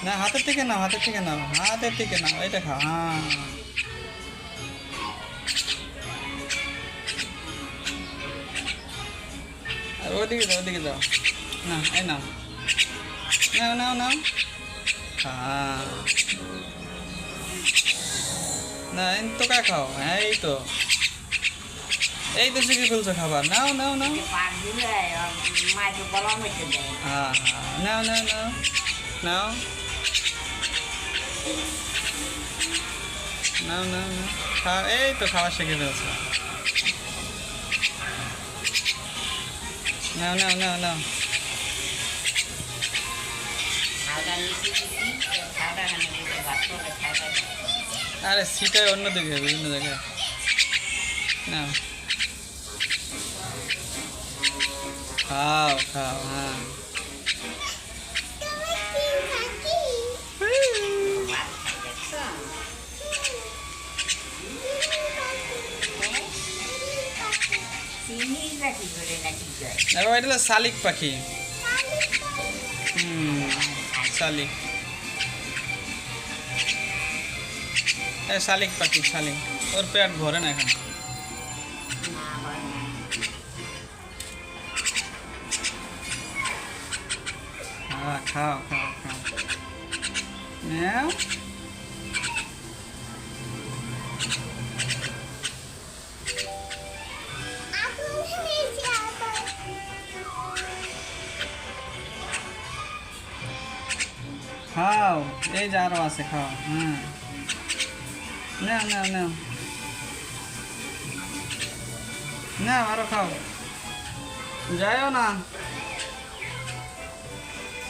না, হাতের থেকে নাও, হাতের থেকে নাও, হাতের থেকে নাও, এটা খাও। হ্যাঁ, আর ওদিকে দাও, ওদিকে দাও। না, এই নাও, নাও নাও নাও। হ্যাঁ, না, এই তো কা খাও। হ্যাঁ, এই তো শিখে ফেলছো খাবার। নাও নাও নাও। হ্যাঁ হ্যাঁ, নাও নাও নাও নাও নাও নাও নাও। এই তো খাবার শিখে ফেলছো। নাও নাও নাও নাও। আরে সিটাই অন্যদিকে, বিভিন্ন জায়গায়। নাও, খাও খাও। হ্যাঁ, দেখো এটা হলো শালিক পাখি। হুম, শালিক। শালিক পাখি, শালিক। ওর পেট ভরে না এখন। হ্যাঁ, খাও খাও খাও। নাও। খাও, এই যে আরো আছে, খাও। হ্যাঁ, নাও নাও নাও নাও, আরো খাও। যাইও না।